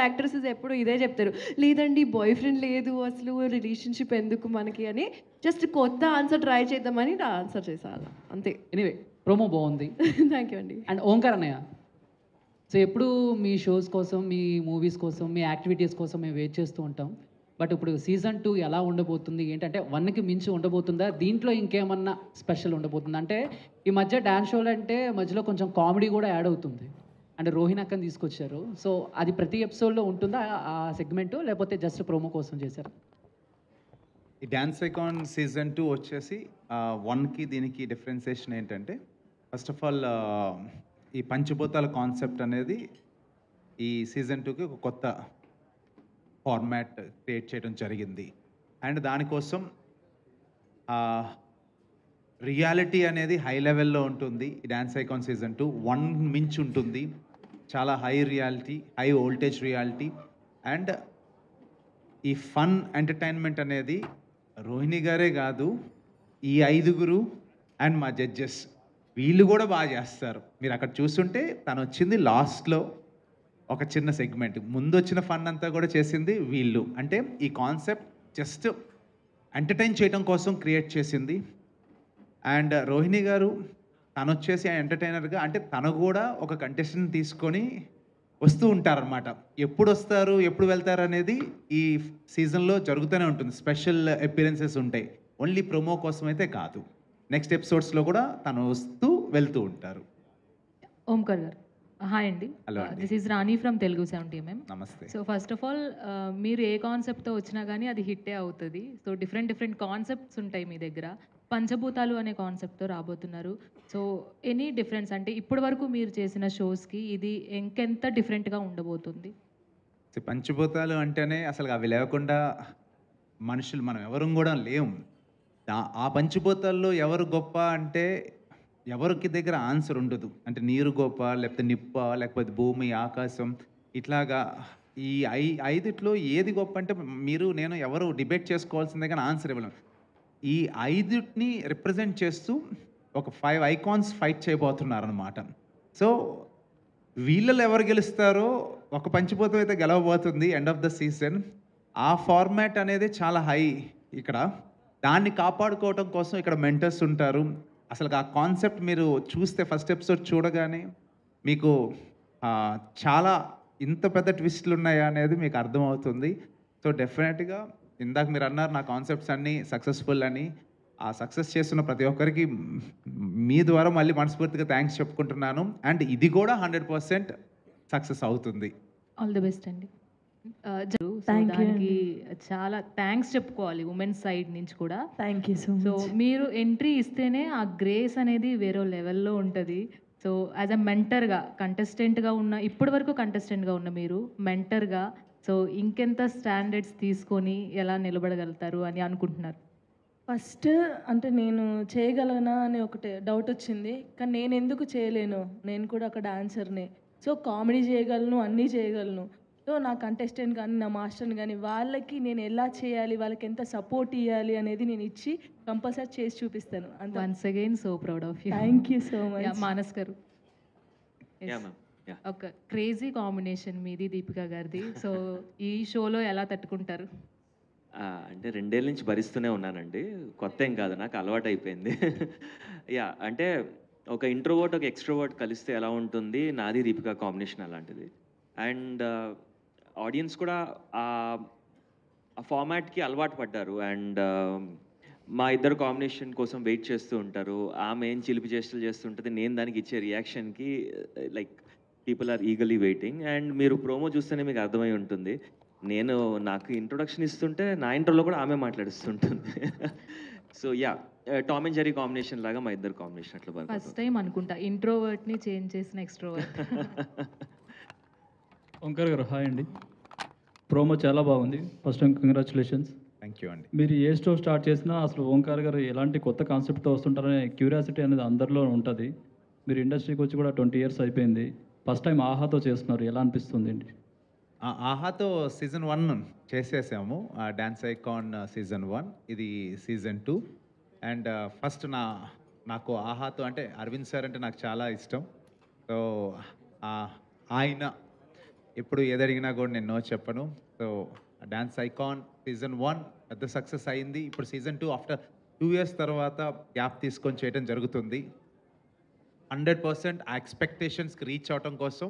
Actresses ఎప్పుడు ఇదే చెప్తారు, లేదండి బాయ్ ఫ్రెండ్ లేదు అసలు, రిలేషన్షిప్ ఎందుకు మనకి అని. జస్ట్ కొత్త ఆన్సర్ ట్రై చేద్దామని నా ఆన్సర్ చేసాను అంతే. ఎనీవే ప్రోమో బాగుంది. థ్యాంక్ యూ అండి. అండ్ ఓంకార్ అన్నయ్య, సో ఎప్పుడు మీ షోస్ కోసం, మీ మూవీస్ కోసం, మీ యాక్టివిటీస్ కోసం మేము వెయిట్ చేస్తూ ఉంటాం. బట్ ఇప్పుడు సీజన్ 2 ఎలా ఉండబోతుంది, ఏంటంటే 1కి మించి ఉండబోతుందా, దీంట్లో ఇంకేమన్నా స్పెషల్ ఉండబోతుందా? అంటే ఈ మధ్య డాన్స్ షోలు అంటే మధ్యలో కొంచెం కామెడీ కూడా యాడ్ అవుతుంది. అంటే రోహిణి అక్కని తీసుకొచ్చారు. సో అది ప్రతి ఎపిసోడ్లో ఉంటుందా ఆ సెగ్మెంట్, లేకపోతే జస్ట్ ప్రోమో కోసం చేశారు? ఈ డాన్స్ ఐకాన్ సీజన్ 2 వచ్చేసి 1కి దీనికి డిఫరెన్సియేషన్ ఏంటంటే, ఫస్ట్ ఆఫ్ ఆల్ ఈ పంచభూతాల కాన్సెప్ట్ అనేది ఈ సీజన్ 2కి ఒక కొత్త ఫార్మాట్ క్రియేట్ చేయడం జరిగింది. అండ్ దానికోసం రియాలిటీ అనేది హై లెవెల్లో ఉంటుంది. ఈ డాన్స్ ఐకాన్ సీజన్ 2 1 మించి ఉంటుంది. చాలా high reality, high voltage reality. And ఈ ఫన్ ఎంటర్టైన్మెంట్ అనేది రోహిణి గారే కాదు, ఈ 5గురు అండ్ మా జడ్జెస్ వీళ్ళు కూడా బాగా చేస్తారు. మీరు అక్కడ చూస్తుంటే తను వచ్చింది లాస్ట్లో ఒక చిన్న సెగ్మెంట్, ముందు వచ్చిన ఫన్ అంతా కూడా చేసింది వీళ్ళు. అంటే ఈ కాన్సెప్ట్ జస్ట్ ఎంటర్టైన్ చేయడం కోసం క్రియేట్ చేసింది. అండ్ రోహిణి గారు తను వచ్చేసి ఎంటర్టైనర్గా, అంటే తను కూడా ఒక కంటెస్టెంట్ తీసుకొని వస్తూ ఉంటారనమాట. ఎప్పుడు వస్తారు ఎప్పుడు వెళ్తారు అనేది ఈ సీజన్లో జరుగుతూనే ఉంటుంది. స్పెషల్ అపియరెన్సెస్ ఉంటాయి, ఓన్లీ ప్రోమో కోసం అయితే కాదు. నెక్స్ట్ ఎపిసోడ్స్లో కూడా తను వస్తూ వెళ్తూ ఉంటారు. ఓంకార్ గారు హాయ్ అండి. Hello అండి. This is Rani from Telugu 70mm. నమస్తే. సో ఫస్ట్ ఆఫ్ ఆల్ మీరు ఏ కాన్సెప్ట్తో వచ్చినా కానీ అది హిట్టే అవుతుంది. సో డిఫరెంట్ డిఫరెంట్ కాన్సెప్ట్స్ ఉంటాయి మీ దగ్గర. పంచభూతాలు అనే కాన్సెప్ట్తో రాబోతున్నారు. సో ఎనీ డిఫరెన్స్ అంటే ఇప్పటి వరకు మీరు చేసిన షోస్కి ఇది ఇంకెంత డిఫరెంట్గా ఉండబోతుంది? పంచభూతాలు అంటేనే అసలు అవి లేకుండా మనుషులు మనం ఎవరు కూడా లేము. ఆ పంచభూతాల్లో ఎవరు గొప్ప అంటే ఎవరికి దగ్గర ఆన్సర్ ఉండదు. అంటే నీరు గొప్ప, లేకపోతే నిప్ప, లేకపోతే భూమి, ఆకాశం, ఇట్లాగా ఈ ఐదిట్లో ఏది గొప్ప అంటే మీరు నేను ఎవరు డిబేట్ చేసుకోవాల్సిందే కానీ ఆన్సర్ ఇవ్వలేం. ఈ ఐదుని రిప్రజెంట్ చేస్తూ ఒక 5 ఐకాన్స్ ఫైట్ చేయబోతున్నారు అనమాట. సో వీళ్ళలో ఎవరు గెలుస్తారో ఒక పంచభూతం అయితే గెలవబోతుంది ఎండ్ ఆఫ్ ద సీజన్. ఆ ఫార్మాట్ అనేది చాలా హై ఇక్కడ. దాన్ని కాపాడుకోవటం కోసం ఇక్కడ మెంటర్స్ ఉంటారు. అసలు ఆ కాన్సెప్ట్ మీరు చూస్తే ఫస్ట్ ఎపిసోడ్ చూడగానే మీకు చాలా ఇంత పెద్ద ట్విస్ట్లు ఉన్నాయా అనేది మీకు అర్థమవుతుంది. సో డెఫినెట్గా ఇందాక మీరు అన్నారు నా కాన్సెప్ట్స్ అన్నీ సక్సెస్ఫుల్ అని. ఆ సక్సెస్ చేస్తున్న ప్రతి ఒక్కరికి మీ ద్వారా మళ్ళీ మనస్ఫూర్తిగా థ్యాంక్స్ చెప్పుకుంటున్నాను. అండ్ ఇది కూడా 100% సక్సెస్ అవుతుంది. ఆల్ ది బెస్ట్ అండి. Thank you దానికి చాలా థ్యాంక్స్ చెప్పుకోవాలి ఉమెన్స్ సైడ్ నుంచి కూడా. Thank you so so much. మీరు ఎంట్రీ ఇస్తేనే ఆ గ్రేస్ అనేది వేరే లెవెల్లో ఉంటుంది. సో యాజ్ అ మెంటర్గా, కంటెస్టెంట్గా ఉన్న, ఇప్పటి వరకు కంటెస్టెంట్గా ఉన్న మీరు మెంటర్గా సో ఇంకెంత స్టాండర్డ్స్ తీసుకొని ఎలా నిలబడగలుగుతారు అని అనుకుంటున్నారు? ఫస్ట్ అంటే నేను చేయగలనా అని ఒకటి డౌట్ వచ్చింది, కానీ నేను ఎందుకు చేయలేను, నేను కూడా ఒక డాన్సర్నే. సో కామెడీ చేయగలను, అన్నీ చేయగలను. సో నా కంటెస్టెంట్ కానీ నా మాస్టర్ని కానీ వాళ్ళకి నేను ఎలా చేయాలి, వాళ్ళకి ఎంత సపోర్ట్ ఇవ్వాలి అనేది నేను ఇచ్చి కంపల్సరీ చేసి చూపిస్తాను. అంత once again so proud of you. Thank you so much. Manas గారు, Yeah, ma'am. Yeah. ఒక క్రేజీ కాంబినేషన్ మీది దీపిక గారిది. సో ఈ షోలో ఎలా తట్టుకుంటారు? అంటే 2 ఏళ్ళ నుంచి భరిస్తూనే ఉన్నానండి. కొత్త ఏం కాదు, నాకు అలవాటు అయిపోయింది. యా, అంటే ఒక ఇంట్రోవర్ట్ ఒక ఎక్స్ట్రోవర్ట్ కలిస్తే ఎలా ఉంటుంది, నాది దీపిక కాంబినేషన్ అలాంటిది. అండ్ ఆడియన్స్ కూడా ఆ ఫార్మాట్కి అలవాటు పడ్డారు. అండ్ మా ఇద్దరు కాంబినేషన్ కోసం వెయిట్ చేస్తూ ఉంటారు. ఆమె ఏం చిలిపి చేష్టలు చేస్తుంటుంది, నేను దానికి ఇచ్చే రియాక్షన్కి like people are eagerly waiting. And మీరు ప్రోమో చూస్తేనే మీకు అర్థమై ఉంటుంది, నాకు ఇంట్రొడక్షన్ ఇస్తుంటే నా ఇంట్రోలో కూడా ఆమె మాట్లాడిస్తుంటుంది. So yeah, Tom and Jerry combination లాగా మా ఇద్దరు కాంబినేషన్ అట్లా ఫస్ట్ బాగా. టైం అనుకుంటా ఇంట్రోవర్ట్ని చేంజ్ చేసిన ఎక్స్ట్రోవర్ట్. ఓంకార్ గారు హాయ్ అండి. ప్రోమో చాలా బాగుంది. First time congratulations. Thank you అండి. మీరు ఏ షో స్టార్ట్ చేసినా అసలు ఓంకార్ గారు ఎలాంటి కొత్త కాన్సెప్ట్తో వస్తుంటారనే క్యూరియాసిటీ అనేది అందరిలో ఉంటుంది. మీరు ఇండస్ట్రీకి వచ్చి కూడా 20 years అయిపోయింది. ఫస్ట్ టైం ఆహాతో చేస్తున్నారు, ఎలా అనిపిస్తుంది అండి? ఆహాతో సీజన్ 1 చేసేసాము, డాన్స్ ఐకాన్ సీజన్ 1, ఇది సీజన్ 2. అండ్ ఫస్ట్ నాకు ఆహాతో అంటే అరవింద్ సార్ అంటే నాకు చాలా ఇష్టం. సో ఆయన ఎప్పుడు ఏదడిగినా కూడా నేను నో చెప్పను. సో డాన్స్ ఐకాన్ సీజన్ 1 పెద్ద సక్సెస్ అయింది. ఇప్పుడు సీజన్ 2 ఆఫ్టర్ 2 ఇయర్స్ తర్వాత గ్యాప్ తీసుకొని చేయడం జరుగుతుంది. 100% ఆ ఎక్స్పెక్టేషన్స్కి రీచ్ అవటం కోసం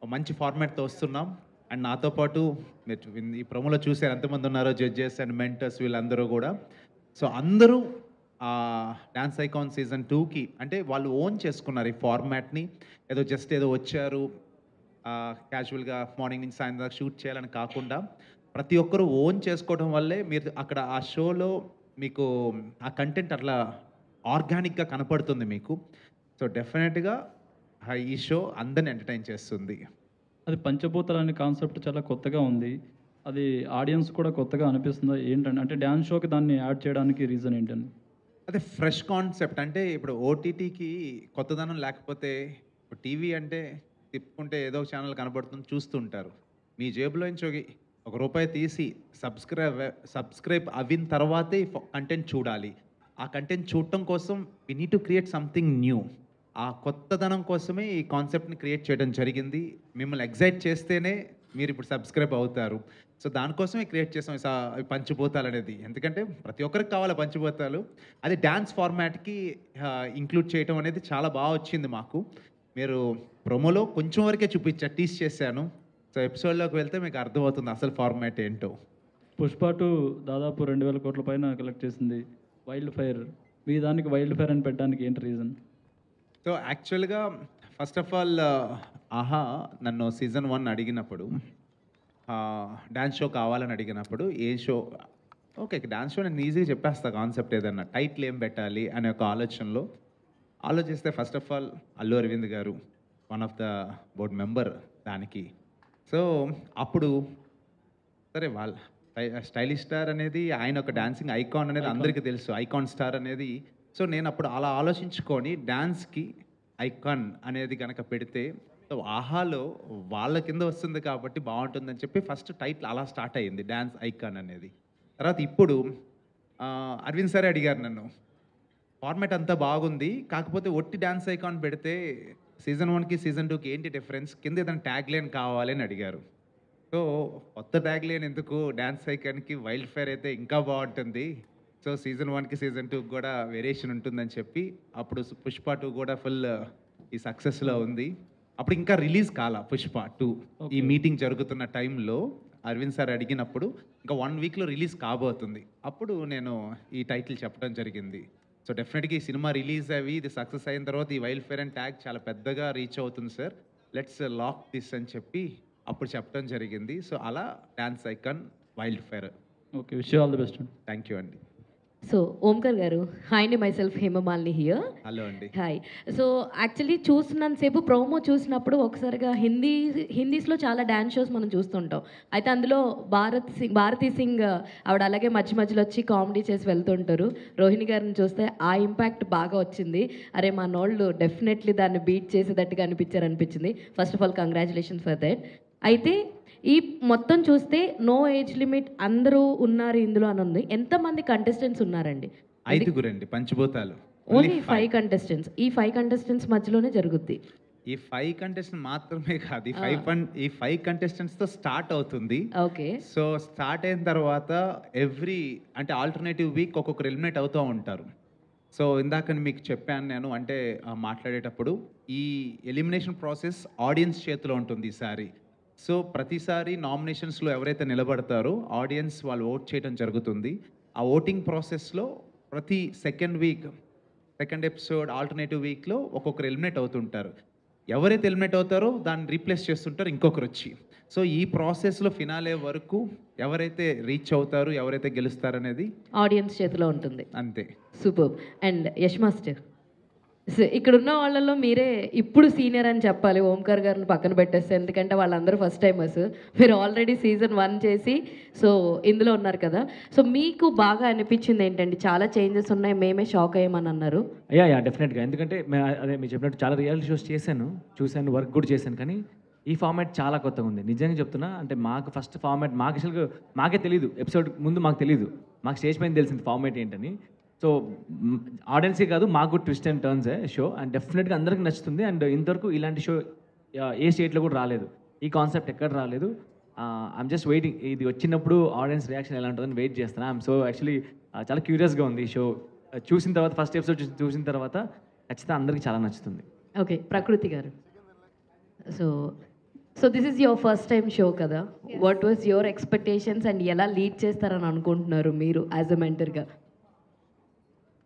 ఒక మంచి ఫార్మాట్తో వస్తున్నాం. అండ్ నాతో పాటు మీరు ఈ ప్రోమోలో చూసారు ఎంతమంది ఉన్నారో జడ్జెస్ అండ్ మెంటర్స్ వీళ్ళందరూ కూడా. సో అందరూ డాన్స్ ఐకాన్ సీజన్ 2కి అంటే వాళ్ళు ఓన్ చేసుకున్నారు ఈ ఫార్మాట్ని. ఏదో జస్ట్ ఏదో వచ్చారు క్యాజువల్గా మార్నింగ్ నుంచి సాయంత్రం దాకా షూట్ చేయాలని కాకుండా ప్రతి ఒక్కరూ ఓన్ చేసుకోవడం వల్లే మీరు అక్కడ ఆ షోలో మీకు ఆ కంటెంట్ అట్లా ఆర్గానిక్గా కనపడుతుంది మీకు. సో డెఫినెట్గా ఈ షో అందరిని ఎంటర్టైన్ చేస్తుంది. అది పంచభూతాలు అనే కాన్సెప్ట్ చాలా కొత్తగా ఉంది. అది ఆడియన్స్ కూడా కొత్తగా అనిపిస్తుందా ఏంటంటే, అంటే డ్యాన్స్ షోకి దాన్ని యాడ్ చేయడానికి రీజన్ ఏంటని? అదే ఫ్రెష్ కాన్సెప్ట్. అంటే ఇప్పుడు ఓటీటీకి కొత్తదనం లేకపోతే టీవీ అంటే తిప్పుకుంటే ఏదో ఒక ఛానల్ కనబడుతుంది చూస్తుంటారు. మీ జేబులో నుంచి ఒక రూపాయి తీసి సబ్స్క్రైబ్ అయిన తర్వాతే కంటెంట్ చూడాలి. ఆ కంటెంట్ చూడటం కోసం we need to create something new. ఆ కొత్తదనం కోసమే ఈ కాన్సెప్ట్ని క్రియేట్ చేయడం జరిగింది. మిమ్మల్ని ఎగ్జైట్ చేస్తేనే మీరు ఇప్పుడు సబ్స్క్రైబ్ అవుతారు. సో దానికోసమే క్రియేట్ చేసాం ఈ పంచభూతాలు అనేది. ఎందుకంటే ప్రతి ఒక్కరికి కావాలి పంచభూతాలు. అది డ్యాన్స్ ఫార్మాట్కి ఇంక్లూడ్ చేయడం అనేది చాలా బాగా వచ్చింది మాకు. మీరు ప్రోమోలో కొంచెం వరకే టీస్ చేశాను. సో ఎపిసోడ్లోకి వెళ్తే మీకు అర్థమవుతుంది అసలు ఫార్మాట్ ఏంటో. పుష్ప 2 దాదాపు 2000 కోట్ల పైన కలెక్ట్ చేసింది. వైల్డ్ ఫైర్, మీ దానికి వైల్డ్ ఫైర్ అని పెట్టడానికి ఏంటి రీజన్? సో యాక్చువల్గా ఫస్ట్ ఆఫ్ ఆల్ ఆహా నన్ను సీజన్ 1 అడిగినప్పుడు డ్యాన్స్ షో కావాలని అడిగినప్పుడు ఏ షో ఓకే డ్యాన్స్ షో నేను ఈజీగా చెప్పేస్తా కాన్సెప్ట్ ఏదన్నా టైటిల్ ఏం పెట్టాలి అనే ఒక ఆలోచిస్తే first of all Allu Aravind గారు one of the board member దానికి. సో అప్పుడు సరే వాళ్ళ స్టైలిష్ స్టార్ అనేది ఆయన ఒక డాన్సింగ్ ఐకాన్ అనేది అందరికీ తెలుసు, ఐకాన్ స్టార్ అనేది. సో నేను అప్పుడు అలా ఆలోచించుకొని డాన్స్కి ఐకాన్ అనేది కనుక పెడితే సో ఆహాలో వాళ్ళ కింద వస్తుంది కాబట్టి బాగుంటుందని చెప్పి ఫస్ట్ టైటిల్ అలా స్టార్ట్ అయ్యింది డాన్స్ ఐకాన్ అనేది. తర్వాత ఇప్పుడు అరవింద్ సారే అడిగారు నన్ను, ఫార్మాట్ అంతా బాగుంది కాకపోతే ఒట్టి డాన్స్ ఐకాన్ పెడితే సీజన్ 1కి సీజన్ 2కి ఏంటి డిఫరెన్స్, కింద ఏదైనా ట్యాగ్ లైన్ కావాలి అని అడిగారు. సో కొత్త ట్యాగ్ లైన్ ఎందుకు, డాన్స్ ఐకాన్కి వైల్డ్ ఫైర్ అయితే ఇంకా బాగుంటుంది. సో సీజన్ 1కి సీజన్ 2కి కూడా వేరియేషన్ ఉంటుందని చెప్పి అప్పుడు పుష్ప 2 కూడా ఫుల్ ఈ సక్సెస్లో ఉంది. అప్పుడు ఇంకా రిలీజ్ కాల పుష్ప 2. ఈ మీటింగ్ జరుగుతున్న టైంలో అరవింద్ సార్ అడిగినప్పుడు ఇంకా 1 వీక్లో రిలీజ్ కాబోతుంది. అప్పుడు నేను ఈ టైటిల్ చెప్పడం జరిగింది. సో డెఫినెట్గా ఈ సినిమా రిలీజ్ అయ్యి ఇది సక్సెస్ అయిన తర్వాత ఈ వైల్డ్ ఫైర్ అండ్ ట్యాగ్ చాలా పెద్దగా రీచ్ అవుతుంది సార్, లెట్స్ లాక్ దిస్ అని చెప్పి అప్పుడు చెప్పడం జరిగింది. సో అలా dance icon wild fire. Okay, wish you all the best. Thank you అండి. సో ఓంకర్ గారు, హాయ్ అండి, మైసెల్ఫ్ హేమమాలిని హియర్. హలో అండి. హాయ్. సో యాక్చువల్లీ చూస్తున్నంతసేపు ప్రోమో చూసినప్పుడు ఒకసారిగా హిందీస్లో చాలా డ్యాన్స్ షోస్ మనం చూస్తుంటాం. అయితే అందులో భారతీ సింగ్ ఆవిడ అలాగే మధ్య మధ్యలో వచ్చి కామెడీ చేసి వెళ్తుంటారు. రోహిణి గారిని చూస్తే ఆ ఇంపాక్ట్ బాగా వచ్చింది. అరే మా నోళ్ళు డెఫినెట్లీ దాన్ని బీట్ చేసేటట్టుగా అనిపించింది. First of all congratulations for that. అయితే ఈ మొత్తం చూస్తే నో ఏజ్ లిమిట్ అందరూ ఉన్నారు ఇందులో అని ఉంది. ఎంతమంది కంటెస్టెంట్స్ ఉన్నారండి? 5 అండి పంచభూతాలు. Only 5 contestants. ఈ 5 కంటెస్టెంట్స్ మధ్యలోనే జరుగుద్ది. ఈ 5 కంటెస్టెంట్ మాత్రమే కాదు, ఈ 5 కంటెస్టెంట్స్తో స్టార్ట్ అవుతుంది. ఓకే. సో స్టార్ట్ అయిన తర్వాత అంటే ఆల్టర్నేటివ్ వీక్ ఒక్కొక్కరు ఎలిమినేట్ అవుతూ ఉంటారు. సో ఇందాక మీకు చెప్పాను నేను, అంటే మాట్లాడేటప్పుడు ఈ ఎలిమినేషన్ ప్రాసెస్ ఆడియన్స్ చేతిలో ఉంటుంది ఈసారి. సో ప్రతిసారి నామినేషన్స్లో ఎవరైతే నిలబడతారో ఆడియన్స్ వాళ్ళు ఓట్ చేయడం జరుగుతుంది. ఆ ఓటింగ్ ప్రాసెస్లో ప్రతి సెకండ్ ఎపిసోడ్ ఆల్టర్నేటివ్ వీక్లో ఒక్కొక్కరు ఎలిమినేట్ అవుతుంటారు. ఎవరైతే ఎలిమినేట్ అవుతారో దాన్ని రీప్లేస్ చేస్తుంటారు ఇంకొకరు వచ్చి. సో ఈ ప్రాసెస్లో ఫినాలే వరకు ఎవరైతే రీచ్ అవుతారు, ఎవరైతే గెలుస్తారు అనేది ఆడియన్స్ చేతిలో ఉంటుంది. అంతే. సూపర్. అండ్ యష్ మాస్టర్, ఇక్కడ ఉన్న వాళ్ళలో మీరే ఇప్పుడు సీనియర్ అని చెప్పాలి, ఓంకార్ గారిని పక్కన పెట్టేస్తే. ఎందుకంటే వాళ్ళందరూ ఫస్ట్ టైమర్స్, మీరు ఆల్రెడీ సీజన్ 1 చేసి సో ఇందులో ఉన్నారు కదా. సో మీకు బాగా అనిపించింది ఏంటండి? చాలా చేంజెస్ ఉన్నాయి, మేమే షాక్ అయ్యామని అన్నారు. యా డెఫినెట్గా. ఎందుకంటే అదే మీరు చెప్పినట్టు చాలా రియాలిటీ షోస్ చూశాను, వర్క్ కూడా చేశాను. కానీ ఈ ఫార్మాట్ చాలా కొత్తగా ఉంది, నిజంగా చెప్తున్నా. అంటే మాకు ఫస్ట్ ఫార్మాట్ మాకే తెలియదు, ఎపిసోడ్ ముందు మాకు తెలియదు, మాకు స్టేజ్ పైన తెలిసింది ఫార్మాట్ ఏంటని. సో ఆడియన్సే కాదు, మాకు twist and turns show, and డెఫినెట్గా అందరికీ నచ్చుతుంది. అండ్ ఇంతవరకు ఇలాంటి షో ఏ స్టేట్లో కూడా రాలేదు. ఈ కాన్సెప్ట్ ఎక్కడ రాలేదు. ఐఎమ్ జస్ట్ వెయిటింగ్, ఇది వచ్చినప్పుడు ఆడియన్స్ రియాక్షన్ ఎలా ఉంటుందని వెయిట్ చేస్తాను. ఐఎమ్ సో యాక్చువల్లీ చాలా క్యూరియస్గా ఉంది ఈ షో. చూసిన తర్వాత ఫస్ట్ ఎపిసోడ్ చూసిన తర్వాత ఖచ్చితంగా అందరికీ చాలా నచ్చుతుంది. ఓకే, ప్రకృతి గారు. So this is your first time show కదా, what was your expectations and ఎలా లీడ్ చేస్తారని అనుకుంటున్నారు మీరు యాజ్ అ మెంటర్గా?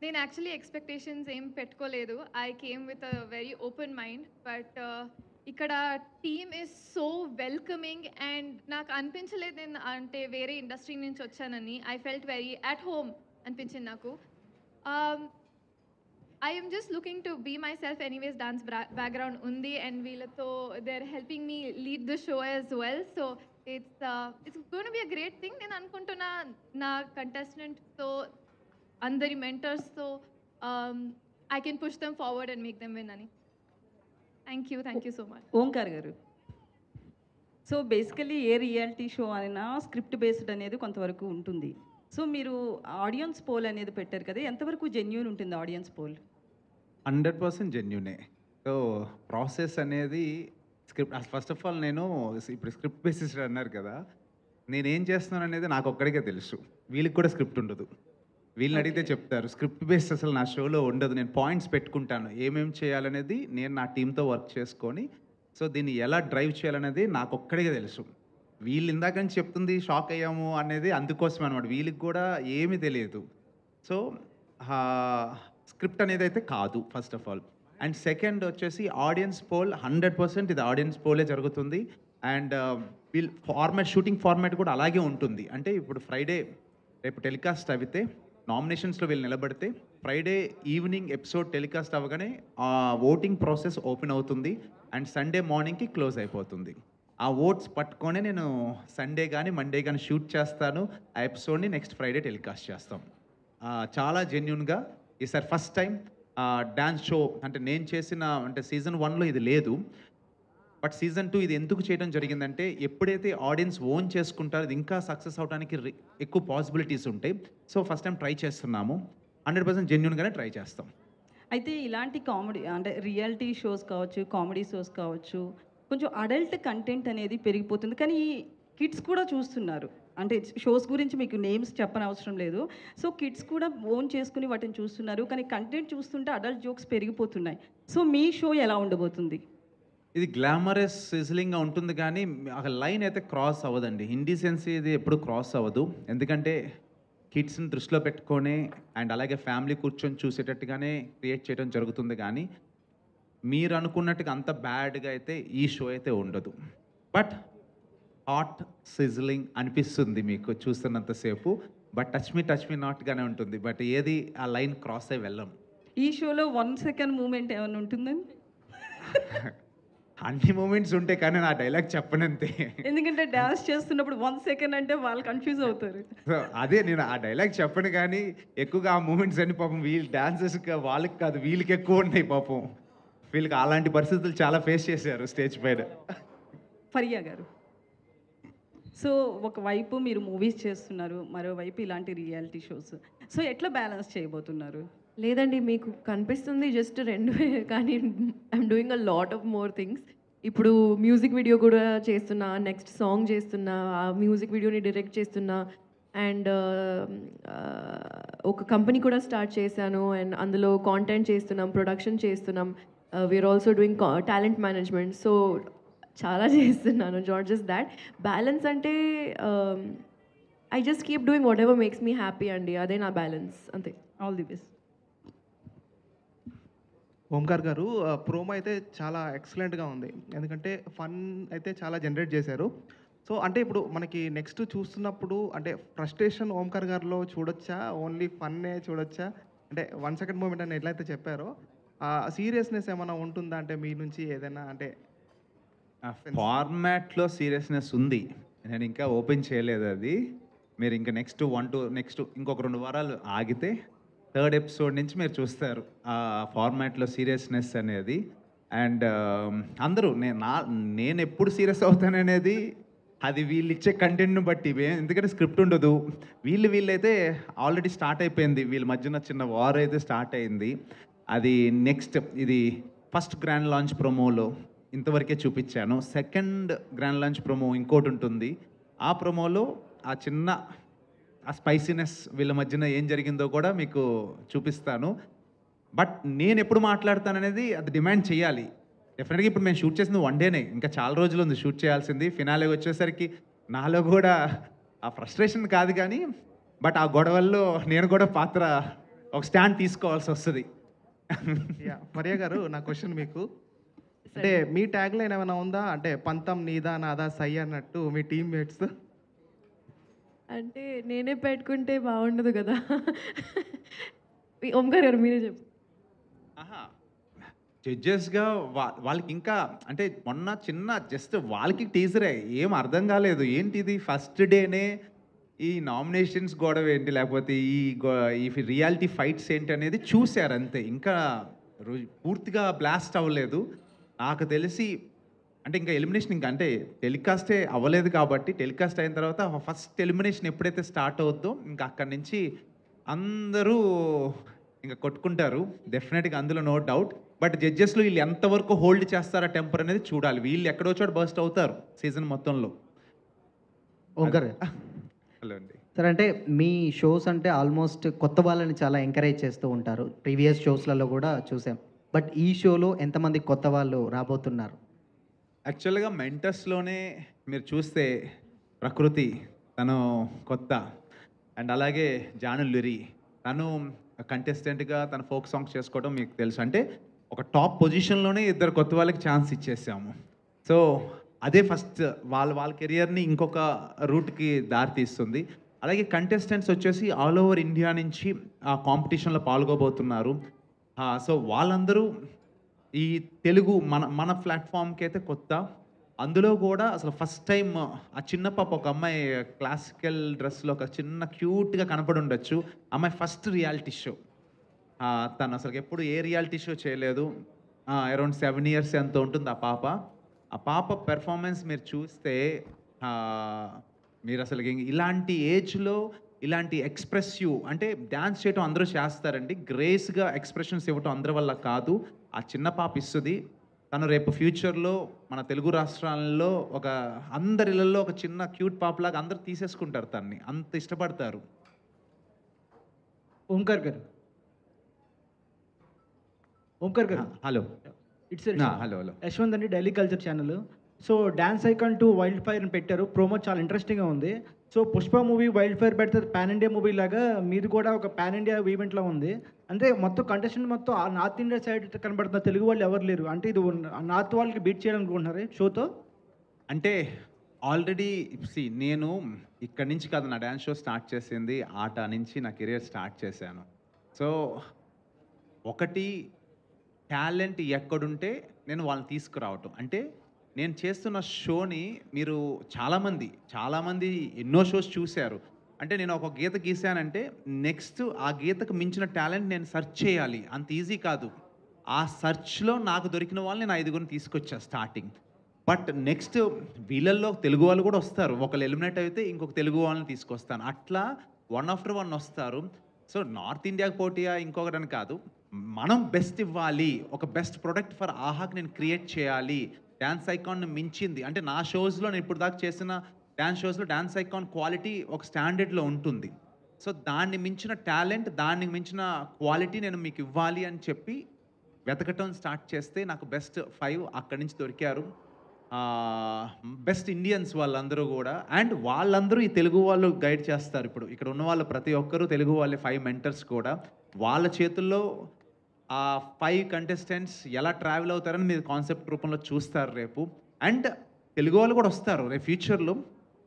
నేను యాక్చువల్లీ ఎక్స్పెక్టేషన్స్ ఏం పెట్టుకోలేదు. I came with a very open mind. But ఇక్కడ team is so welcoming and నాకు అనిపించలేదు నేను అంటే వేరే ఇండస్ట్రీ నుంచి వచ్చానని. I felt very at home అనిపించింది నాకు. I am just looking to be myself anyways. Dance background undi and veelato they're helping me lead the show as well. So it's going to be a great thing. Nenu anukuntunna na contestant so andari mentors so I can push them forward and make them win ani. Thank you so much. Omkar గారు, so basically a reality show అయినా script based అనేది కొంతవరకు ఉంటుంది. So మీరు audience poll అనేది పెట్టారు కదా, ఎంతవరకు జెన్యూన్ ఉంటుంది ఆడియన్స్ పోల్? 100% జెన్యునే. సో ప్రాసెస్ అనేది స్క్రిప్ట్ ఫస్ట్ ఆఫ్ ఆల్ నేను ఇప్పుడు స్క్రిప్ట్ బేసిస్ అన్నారు కదా, నేనేం చేస్తున్నాను అనేది నాకు ఒక్కడికే తెలుసు. వీళ్ళకి కూడా స్క్రిప్ట్ ఉండదు. వీళ్ళని అడిగితే చెప్తారు స్క్రిప్ట్ బేస్ అసలు నా షోలో ఉండదు. నేను పాయింట్స్ పెట్టుకుంటాను ఏమేమి చేయాలనేది, నేను నా టీంతో వర్క్ చేసుకొని సో దీన్ని ఎలా డ్రైవ్ చేయాలనేది నాకు ఒక్కడికే తెలుసు. వీళ్ళు ఇందాక నుంచి చెప్తుంది షాక్ అయ్యాము అనేది అందుకోసం అనమాట. వీళ్ళకి కూడా ఏమీ తెలియదు. సో స్క్రిప్ట్ అనేది అయితే కాదు first of all. And second వచ్చేసి ఆడియన్స్ పోల్ 100% ఇది ఆడియన్స్ పోలే జరుగుతుంది. అండ్ వీళ్ళు షూటింగ్ ఫార్మాట్ కూడా అలాగే ఉంటుంది. అంటే ఇప్పుడు ఫ్రైడే రేపు టెలికాస్ట్ అయితే నామినేషన్స్లో వీళ్ళు నిలబడితే ఫ్రైడే ఈవినింగ్ ఎపిసోడ్ టెలికాస్ట్ అవ్వగానే ఓటింగ్ ప్రాసెస్ ఓపెన్ అవుతుంది అండ్ సండే మార్నింగ్కి క్లోజ్ అయిపోతుంది. ఆ ఓట్స్ పట్టుకొని నేను సండే కానీ మండే కానీ షూట్ చేస్తాను. ఆ ఎపిసోడ్ని నెక్స్ట్ ఫ్రైడే టెలికాస్ట్ చేస్తాం. చాలా జెన్యున్గా ఈసారి ఫస్ట్ టైం డ్యాన్స్ షో అంటే నేను చేసిన అంటే సీజన్ 1లో ఇది లేదు. బట్ సీజన్ 2 ఇది ఎందుకు చేయడం జరిగిందంటే ఎప్పుడైతే ఆడియన్స్ ఓన్ చేసుకుంటారో ఇది ఇంకా సక్సెస్ అవడానికి ఎక్కువ పాసిబిలిటీస్ ఉంటాయి. సో ఫస్ట్ టైం ట్రై చేస్తున్నాము. 100% జెన్యున్గానే ట్రై చేస్తాం. అయితే ఇలాంటి కామెడీ అంటే రియాలిటీ షోస్ కావచ్చు, కామెడీ షోస్ కావచ్చు, కొంచెం అడల్ట్ కంటెంట్ అనేది పెరిగిపోతుంది. కానీ కిడ్స్ కూడా చూస్తున్నారు. అంటే షోస్ గురించి మీకు నేమ్స్ చెప్పనవసరం లేదు. సో కిడ్స్ కూడా ఓన్ చేసుకుని వాటిని చూస్తున్నారు. కానీ కంటెంట్ చూస్తుంటే అడల్ట్ జోక్స్ పెరిగిపోతున్నాయి. సో మీ షో ఎలా ఉండబోతుంది? ఇది గ్లామరస్ సిజిలింగ్గా ఉంటుంది కానీ ఒక లైన్ అయితే క్రాస్ అవ్వదండి. ఇండిసెన్సీ ఇది ఎప్పుడు క్రాస్ అవ్వదు. ఎందుకంటే కిడ్స్ని దృష్టిలో పెట్టుకొని అండ్ అలాగే ఫ్యామిలీ కూర్చొని చూసేటట్టుగానే క్రియేట్ చేయడం జరుగుతుంది. కానీ మీరు అనుకున్నట్టుగా అంత బ్యాడ్గా అయితే ఈ షో అయితే ఉండదు. బట్ హాట్ సిజ్లింగ్ అనిపిస్తుంది మీకు చూస్తున్నంతసేపు. బట్ టచ్ మీ నాట్గానే ఉంటుంది. బట్ ఏది ఆ లైన్ క్రాస్ అయ్యి వెళ్ళం. ఈ షోలో 1 సెకండ్ మూమెంట్ ఏమైనా ఉంటుందండి? అన్ని మూమెంట్స్ ఉంటాయి కానీ నా డైలాగ్ చెప్పనంతే. ఎందుకంటే డాన్స్ చేస్తున్నప్పుడు 1 సెకండ్ అంటే వాళ్ళు కన్ఫ్యూజ్ అవుతారు. సో అదే నేను ఆ డైలాగ్ చెప్పను కానీ ఎక్కువగా ఆ మూమెంట్స్ అన్ని పాపం వీళ్ళు డాన్సర్స్ వాళ్ళకి కాదు వీళ్ళకి ఎక్కువ ఉన్నాయి. పాపం వీళ్ళకి అలాంటి పరిస్థితులు చాలా ఫేస్ చేశారు స్టేజ్ పైన. ఫరియా గారు, సో ఒకవైపు మీరు మూవీస్ చేస్తున్నారు, మరోవైపు ఇలాంటి రియాలిటీ షోస్. సో ఎట్లా బ్యాలెన్స్ చేయబోతున్నారు? లేదండి, మీకు కనిపిస్తుంది జస్ట్ 2 కానీ I'm doing a lot of more things. ఇప్పుడు మ్యూజిక్ వీడియో కూడా చేస్తున్నా, నెక్స్ట్ సాంగ్ చేస్తున్నా, ఆ మ్యూజిక్ వీడియోని డైరెక్ట్ చేస్తున్నా అండ్ ఒక కంపెనీ కూడా స్టార్ట్ చేశాను అండ్ అందులో కాంటెంట్ చేస్తున్నాం, ప్రొడక్షన్ చేస్తున్నాం. We are also doing talent management. So చాలా చేస్తున్నాను. Not just that. బ్యాలెన్స్ అంటే I just keep doing whatever makes me happy అండి. అదే నా బ్యాలెన్స్, అంతే. All the best. ఓంకార్ గారు, ప్రోమో అయితే చాలా ఎక్సలెంట్గా ఉంది. ఎందుకంటే ఫన్ అయితే చాలా జనరేట్ చేశారు. సో అంటే ఇప్పుడు మనకి నెక్స్ట్ చూస్తున్నప్పుడు అంటే ఫ్రస్ట్రేషన్ ఓంకార్ గారిలో చూడొచ్చా, ఓన్లీ ఫన్నే చూడొచ్చా? అంటే 1 సెకండ్ మూమెంట్ అని ఎట్లయితే చెప్పారో సీరియస్నెస్ ఏమైనా ఉంటుందా? అంటే మీ నుంచి ఏదైనా అంటే ఫార్మాట్లో సీరియస్నెస్ ఉంది. నేను ఇంకా ఓపెన్ చేయలేదు అది. మీరు ఇంకా నెక్స్ట్ ఇంకొక 2 వారాలు ఆగితే 3rd ఎపిసోడ్ నుంచి మీరు చూస్తారు ఆ ఫార్మాట్లో సీరియస్నెస్ అనేది. అండ్ అందరూ నేను ఎప్పుడు సీరియస్ అవుతాననేది అది వీళ్ళు ఇచ్చే కంటెంట్ను బట్టి. ఎందుకంటే స్క్రిప్ట్ ఉండదు. వీళ్ళైతే ఆల్రెడీ స్టార్ట్ అయిపోయింది. వీళ్ళ మధ్యన చిన్న వార్ అయితే స్టార్ట్ అయింది. అది నెక్స్ట్ ఇది ఫస్ట్ గ్రాండ్ లాంచ్ ప్రోమోలో ఇంతవరకే చూపించాను. సెకండ్ గ్రాండ్ లాంచ్ ప్రోమో ఇంకోటి ఉంటుంది. ఆ ప్రోమోలో ఆ చిన్న ఆ స్పైసీనెస్ వీళ్ళ మధ్యన ఏం జరిగిందో కూడా మీకు చూపిస్తాను. బట్ నేను ఎప్పుడు మాట్లాడతాననేది అది డిమాండ్ చేయాలి. డెఫినెట్గా ఇప్పుడు మేము షూట్ చేసింది 1 డేనే, ఇంకా చాలా రోజులు ఉంది షూట్ చేయాల్సింది. ఫినాలే వచ్చేసరికి నాలో కూడా ఆ ఫ్రస్ట్రేషన్ కాదు కానీ, బట్ ఆ గొడవల్లో నేను కూడా పాత్ర ఒక స్టాండ్ తీసుకోవాల్సి వస్తుంది. మరియా గారు, నా క్వశ్చన్ మీకు, అంటే మీ ట్యాగ్ లైన్ ఏమైనా ఉందా? అంటే పంతం నీదా నాదా సై అన్నట్టు మీ టీమ్మేట్స్. అంటే నేనే పెట్టుకుంటే బాగుండదు కదా. ఓంకార్ గారు మీరే చెప్పు. జడ్జెస్గా వాళ్ళకి ఇంకా అంటే మొన్న చిన్న జస్ట్ వాళ్ళకి టీజరే ఏం అర్థం కాలేదు. ఏంటిది ఫస్ట్ డేనే ఈ నామినేషన్స్ గొడవ ఏంటి, లేకపోతే ఈ రియాలిటీ ఫైట్స్ ఏంటి అనేది చూశారు అంతే. ఇంకా పూర్తిగా బ్లాస్ట్ అవ్వలేదు నాకు తెలిసి. అంటే ఇంకా ఎలిమినేషన్ ఇంకా అంటే టెలికాస్టే అవ్వలేదు కాబట్టి, టెలికాస్ట్ అయిన తర్వాత ఫస్ట్ ఎలిమినేషన్ ఎప్పుడైతే స్టార్ట్ అవుద్దో ఇంకా అక్కడి నుంచి అందరూ ఇంకా కొట్టుకుంటారు డెఫినెట్గా, అందులో నో డౌట్. బట్ జడ్జెస్లో వీళ్ళు ఎంతవరకు హోల్డ్ చేస్తారా టెంపర్ అనేది చూడాలి. వీళ్ళు ఎక్కడో చోట బర్స్ట్ అవుతారు సీజన్ మొత్తంలో. ఓంకార్ హలో అండి సార్, అంటే మీ షోస్ అంటే ఆల్మోస్ట్ కొత్త వాళ్ళని చాలా ఎంకరేజ్ చేస్తూ ఉంటారు. ప్రీవియస్ షోస్లలో కూడా చూసాం. బట్ ఈ షోలో ఎంతమంది కొత్త వాళ్ళు రాబోతున్నారు? యాక్చువల్గా మెంటర్స్లోనే మీరు చూస్తే ప్రకృతి తను కొత్త, అండ్ అలాగే జాను లురి తను కంటెస్టెంట్గా తన ఫోక్ సాంగ్స్ చేసుకోవడం మీకు తెలుసు. అంటే ఒక టాప్ పొజిషన్లోనే 2 కొత్త వాళ్ళకి ఛాన్స్ ఇచ్చేసాము. సో అదే ఫస్ట్ వాళ్ళ కెరియర్ని ఇంకొక రూట్కి దారి తీస్తుంది. అలాగే కంటెస్టెంట్స్ వచ్చేసి ఆల్ ఓవర్ ఇండియా నుంచి ఆ కాంపిటీషన్లో పాల్గొబోతున్నారు. సో వాళ్ళందరూ ఈ తెలుగు మన ప్లాట్ఫామ్కి అయితే కొత్త. అందులో కూడా అసలు ఫస్ట్ టైం ఆ చిన్న పాప, ఒక అమ్మాయి క్లాసికల్ డ్రెస్లో ఒక చిన్న క్యూట్గా కనపడి ఉండొచ్చు. అమ్మాయి ఫస్ట్ రియాలిటీ షో. తను అసలు ఎప్పుడు ఏ రియాలిటీ షో చేయలేదు. అరౌండ్ 7 years ఎంతో ఉంటుంది ఆ పాప. ఆ పాప పెర్ఫార్మెన్స్ మీరు చూస్తే మీరు అసలు ఇలాంటి ఏజ్లో ఇలాంటి ఎక్స్ప్రెసివ్, అంటే డ్యాన్స్ చేయటం అందరూ చేస్తారండి, గ్రేస్గా ఎక్స్ప్రెషన్స్ ఇవ్వటం అందరి వల్ల కాదు. ఆ చిన్న పాప ఇస్తుంది. తను రేపు ఫ్యూచర్లో మన తెలుగు రాష్ట్రాల్లో ఒక అందరిలో ఒక చిన్న క్యూట్ పాపలాగా అందరూ తీసేసుకుంటారు తన్ని, అంత ఇష్టపడతారు. ఓంకార్ గారు, ఓంకార్ గారు hello. It's hello hello Yashwanth అండి, daily culture channel. So dance icon to wild fire అని పెట్టారు. ప్రోమో చాలా ఇంట్రెస్టింగ్గా ఉంది. So Pushpa movie wild fire పెడితే పాన్ ఇండియా మూవీ లాగా మీది కూడా ఒక పాన్ ఇండియా ఈవెంట్లో ఉంది. అంటే మొత్తం కంటెస్టెంట్ మొత్తం ఆ నార్త్ ఇండియా సైడ్ కనబడుతున్న తెలుగు వాళ్ళు ఎవరు లేరు. అంటే ఇది నార్త్ వాళ్ళకి బీట్ చేయాలనుకుంటున్నారు షోతో. అంటే ఆల్రెడీ నేను ఇక్కడి నుంచి కాదు నా డ్యాన్స్ షో స్టార్ట్ చేసింది, ఆట నుంచి నా కెరియర్ స్టార్ట్ చేశాను. సో ఒకటి టాలెంట్ ఎక్కడుంటే నేను వాళ్ళని తీసుకురావటం. అంటే నేను చేస్తున్న షోని మీరు చాలామంది ఎన్నో షోస్ చూశారు. అంటే నేను ఒక గీత గీసానంటే నెక్స్ట్ ఆ గీతకు మించిన టాలెంట్ నేను సెర్చ్ చేయాలి, అంత ఈజీ కాదు. ఆ సెర్చ్లో నాకు దొరికిన వాళ్ళని నేను 5గురిని తీసుకొచ్చా స్టార్టింగ్. బట్ నెక్స్ట్ వీళ్ళల్లో తెలుగు వాళ్ళు కూడా వస్తారు. ఒకళ్ళు ఎలిమినేట్ అయితే ఇంకొక తెలుగు వాళ్ళని తీసుకొస్తాను. అట్లా 1 after 1 వస్తారు. సో నార్త్ ఇండియాకి పోటీయా ఇంకొకటని కాదు, మనం బెస్ట్ ఇవ్వాలి. ఒక బెస్ట్ ప్రొడక్ట్ ఫర్ ఆహాకి నేను క్రియేట్ చేయాలి. డ్యాన్స్ ఐకాన్ని మించింది అంటే నా షోస్లో నేను ఇప్పుడు దాకా చేసిన డ్యాన్స్ షోస్లో డ్యాన్స్ ఐకాన్ క్వాలిటీ ఒక స్టాండర్డ్లో ఉంటుంది. సో దాన్ని మించిన టాలెంట్, దాన్ని మించిన క్వాలిటీ నేను మీకు ఇవ్వాలి అని చెప్పి వెతకటం స్టార్ట్ చేస్తే నాకు బెస్ట్ 5 అక్కడి నుంచి దొరికారు. బెస్ట్ ఇండియన్స్ వాళ్ళందరూ కూడా. అండ్ వాళ్ళందరూ ఈ తెలుగు వాళ్ళు గైడ్ చేస్తారు. ఇప్పుడు ఇక్కడ ఉన్న వాళ్ళు ప్రతి ఒక్కరూ తెలుగు వాళ్ళే, 5 మెంటర్స్ కూడా. వాళ్ళ చేతుల్లో ఆ 5 కంటెస్టెంట్స్ ఎలా ట్రావెల్ అవుతారని మీరు కాన్సెప్ట్ రూపంలో చూస్తారు రేపు. అండ్ తెలుగు వాళ్ళు కూడా వస్తారు రేపు ఫ్యూచర్లో.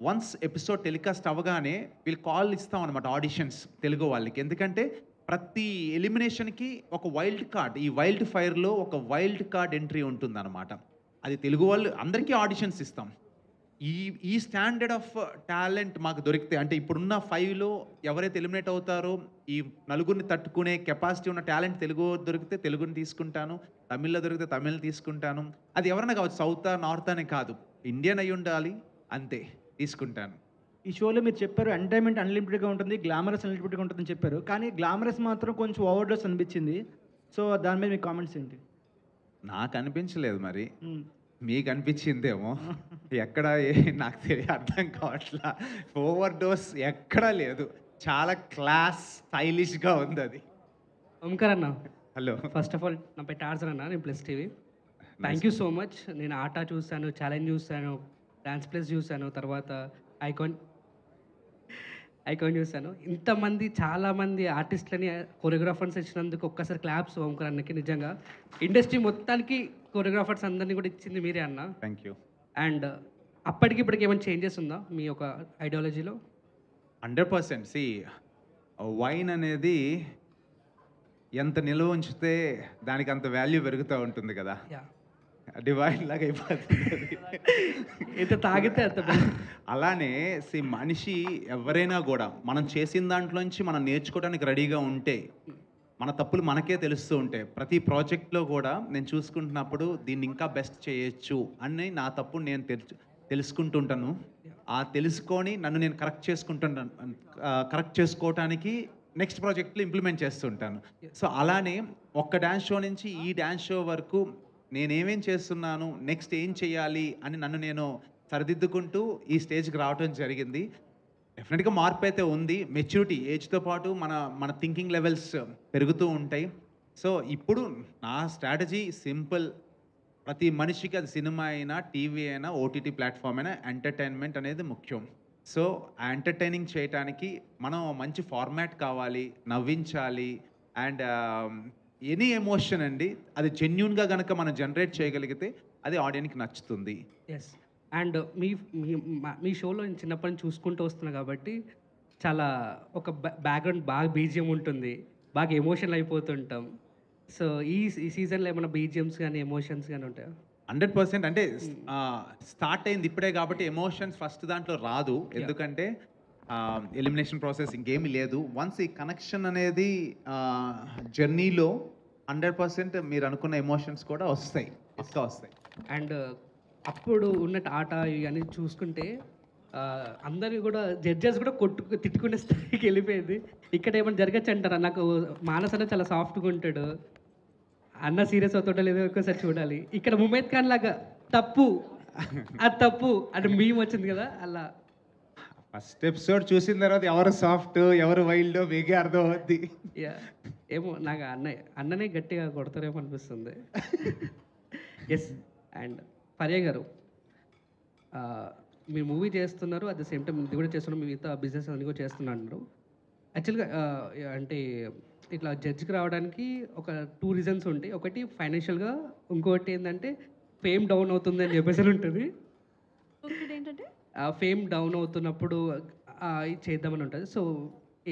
వన్స్ ఎపిసోడ్ టెలికాస్ట్ అవ్వగానే వీళ్ళు కాల్ ఇస్తాం అనమాట ఆడిషన్స్ తెలుగు వాళ్ళకి. ఎందుకంటే ప్రతి ఎలిమినేషన్కి ఒక వైల్డ్ కార్డ్, ఈ వైల్డ్ ఫైర్లో ఒక వైల్డ్ కార్డ్ ఎంట్రీ ఉంటుందన్నమాట. అది తెలుగు వాళ్ళు అందరికీ ఆడిషన్స్ ఇస్తాం. ఈ స్టాండర్డ్ ఆఫ్ టాలెంట్ మాకు దొరికితే, అంటే ఇప్పుడున్న 5లో ఎవరైతే ఎలిమినేట్ అవుతారో ఈ నలుగురిని తట్టుకునే కెపాసిటీ ఉన్న టాలెంట్ తెలుగు దొరికితే తెలుగుని తీసుకుంటాను, తమిళ్లో దొరికితే తమిళ్ తీసుకుంటాను. అది ఎవరైనా కావచ్చు, సౌత్ నార్త్ అనే కాదు, ఇండియన్ అయి ఉండాలి అంతే, తీసుకుంటాను. ఈ షోలో మీరు చెప్పారు ఎంటర్టైన్మెంట్ అన్లిమిటెడ్గా ఉంటుంది, గ్లామరస్ అన్లిమిటెడ్గా ఉంటుందని చెప్పారు. కానీ గ్లామరస్ మాత్రం కొంచెం ఓవర్డోస్ అనిపించింది. సో దాని మీద మీ కామెంట్స్ ఏంటి? నాకు అనిపించలేదు మరి. మీకు అనిపించిందేమో ఎక్కడ నాకు అర్థం కావట్లా. ఓవర్ డోస్ ఎక్కడా లేదు, చాలా క్లాస్ స్టైలిష్గా ఉంది అది. ఓంకార్ అన్న, హలో. ఫస్ట్ ఆఫ్ ఆల్ నా పేరు టార్జన్ అన్న, నేను plus TV. Thank you so much. నేను ఆట చూశాను, ఛాలెంజ్ చూశాను, డాన్స్ ప్లస్ చూశాను, తర్వాత ఐకాన్ చూశాను. ఇంతమంది చాలామంది ఆర్టిస్టులని కొరియోగ్రాఫర్స్ ఇచ్చినందుకు ఒక్కసారి క్లాప్స్ ఓంకార్ అన్నకి. నిజంగా ఇండస్ట్రీ మొత్తానికి కొరియోగ్రాఫర్స్ అందరినీ కూడా ఇచ్చింది మీరే అన్న. Thank you. అండ్ అప్పటికి ఇప్పటికి ఏమైనా చేంజెస్ ఉందా మీ ఒక ఐడియాలజీలో? 100%. సి వైన్ అనేది ఎంత నిల్వ ఉంచితే దానికి అంత వాల్యూ పెరుగుతూ ఉంటుంది కదా. డివైన్ లాగా అయిపోతుంది ఎంత తాగితే అంత. అలానే మనిషి ఎవరైనా కూడా మనం చేసిన దాంట్లోంచి మనం నేర్చుకోవడానికి రెడీగా ఉంటే మన తప్పులు మనకే తెలుస్తూ ఉంటాయి. ప్రతి ప్రాజెక్ట్లో కూడా నేను చూసుకుంటున్నప్పుడు దీన్ని ఇంకా బెస్ట్ చేయొచ్చు అని నా తప్పు నేను తెలుసుకుంటుంటాను. ఆ తెలుసుకొని నన్ను నేను కరెక్ట్ చేసుకోవటానికి నెక్స్ట్ ప్రాజెక్ట్లో ఇంప్లిమెంట్ చేస్తుంటాను. సో అలానే ఒక్క డ్యాన్స్ షో నుంచి ఈ డ్యాన్స్ షో వరకు నేనేమేం చేస్తున్నాను, నెక్స్ట్ ఏం చేయాలి అని నన్ను నేను సరిదిద్దుకుంటూ ఈ స్టేజ్కి రావడం జరిగింది. డెఫినెట్గా మార్పు అయితే ఉంది. మెచ్యూరిటీ ఏజ్తో పాటు మన థింకింగ్ లెవెల్స్ పెరుగుతూ ఉంటాయి. సో ఇప్పుడు నా స్ట్రాటజీ సింపుల్. ప్రతి మనిషికి అది సినిమా అయినా, టీవీ అయినా, ఓటీటీ ప్లాట్ఫామ్ అయినా ఎంటర్టైన్మెంట్ అనేది ముఖ్యం. సో ఆ ఎంటర్టైనింగ్ చేయడానికి మనం మంచి ఫార్మాట్ కావాలి, నవ్వించాలి. అండ్ ఎనీ ఎమోషన్ అండి, అది జెన్యున్గా కనుక మనం జనరేట్ చేయగలిగితే అది ఆడియన్కి నచ్చుతుంది. ఎస్. అండ్ మీ షోలో నేను చిన్నప్పటి నుంచి చూసుకుంటూ వస్తున్నా కాబట్టి చాలా ఒక బ్యాక్గ్రౌండ్ బాగా బీజిఎం ఉంటుంది, బాగా ఎమోషనల్ అయిపోతుంటాం. సో ఈ సీజన్లో ఏమైనా బీజిఎమ్స్ కానీ ఎమోషన్స్ కానీ ఉంటాయా? 100%. అంటే స్టార్ట్ అయింది ఇప్పుడే కాబట్టి ఎమోషన్స్ ఫస్ట్ దాంట్లో రాదు. ఎందుకంటే ఎలిమినేషన్ ప్రాసెస్ ఇంకేమీ లేదు. వన్స్ ఈ కనెక్షన్ అనేది జర్నీలో 100% మీరు అనుకున్న ఎమోషన్స్ కూడా వస్తాయి, పక్కా వస్తాయి. అండ్ అప్పుడు ఉన్నట్టు ఆట ఇవన్నీ చూసుకుంటే అందరినీ కూడా జడ్జెస్ కూడా తిట్టుకునే స్థాయికి వెళ్ళిపోయింది. ఇక్కడ ఏమైనా జరగచ్చు అంటారా? నాకు మానస్ అన్న చాలా సాఫ్ట్గా ఉంటాడు, అన్న సీరియస్ అవుతుంటా లేదో ఒక్కసారి చూడాలి. ఇక్కడ ముమైద్ ఖాన్ లాగా తప్పు అది తప్పు అంటే మేము వచ్చింది కదా అలా. ఫస్ట్ ఎపిసోడ్ చూసిన తర్వాత ఎవరు సాఫ్ట్ ఎవరు వైల్డ్ మీకే అర్థం అవుద్ది. ఏమో నాకు అన్ననే గట్టిగా కొడతారేమో అనిపిస్తుంది. ఎస్. అండ్ ఫరియా గారు, మీరు మూవీ చేస్తున్నారు, అట్ ద సేమ్ టైం ఇది కూడా చేస్తున్నారు, మిగతా బిజినెస్ అన్ని కూడా చేస్తున్నారు. యాక్చువల్గా అంటే ఇట్లా జడ్జికి రావడానికి ఒక 2 రీజన్స్ ఉంటాయి. ఒకటి ఫైనాన్షియల్గా, ఇంకోటి ఏంటంటే ఫేమ్ డౌన్ అవుతుంది అని చెప్పేసి ఉంటుంది. ఏంటంటే ఫేమ్ డౌన్ అవుతున్నప్పుడు ఇది చేద్దామని ఉంటుంది. సో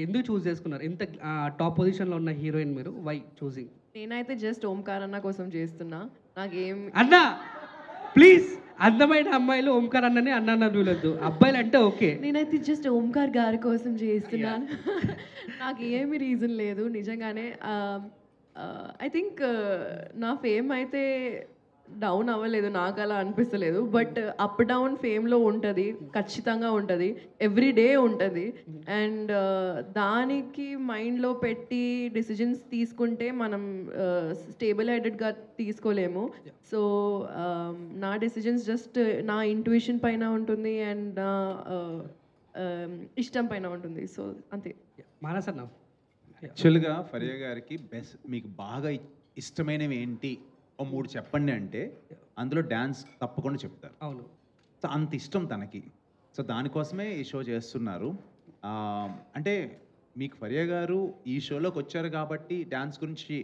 ఎందుకు చూస్ చేసుకున్నారు? ఇంత టాప్ పొజిషన్లో ఉన్న హీరోయిన్ మీరు, వై చూసింగ్? నేనైతే జస్ట్ ఓంకార్ అన్న కోసం చేస్తున్నా. నాకేం అన్నా ప్లీజ్, అందమైన అమ్మాయిలు ఓంకార్ అన్నని అన్న చూడద్దు, అబ్బాయిలు అంటే ఓకే. నేనైతే జస్ట్ ఓంకార్ గారి కోసం చేస్తున్నాను. నాకు ఏమి రీజన్ లేదు నిజంగానే. ఐ థింక్ నా ఫేమ్ అయితే డౌన్ అవ్వలేదు, నాకు అలా అనిపిస్తలేదు. బట్ అప్ డౌన్ ఫేమ్లో ఉంటుంది, ఖచ్చితంగా ఉంటుంది, ఎవ్రీ డే ఉంటుంది. అండ్ దానికి మైండ్లో పెట్టి డిసిజన్స్ తీసుకుంటే మనం స్టేబుల్ హెడెడ్గా తీసుకోలేము. సో నా డిసిజన్స్ జస్ట్ నా ఇంట్యూషన్ పైన ఉంటుంది అండ్ నా ఇష్టం పైన ఉంటుంది. సో అంతే. మానస్ అన్న, యాక్చువల్గా ఫరియా గారికి మీకు బాగా ఇష్టమైనవి ఏంటి ఓ 3 చెప్పండి అంటే అందులో డ్యాన్స్ తప్పకుండా చెప్తారు. అవును. సో అంత ఇష్టం తనకి. సో దానికోసమే ఈ షో చేస్తున్నారు. అంటే మీకు ఫరియా గారు ఈ షోలోకి వచ్చారు కాబట్టి డ్యాన్స్ గురించి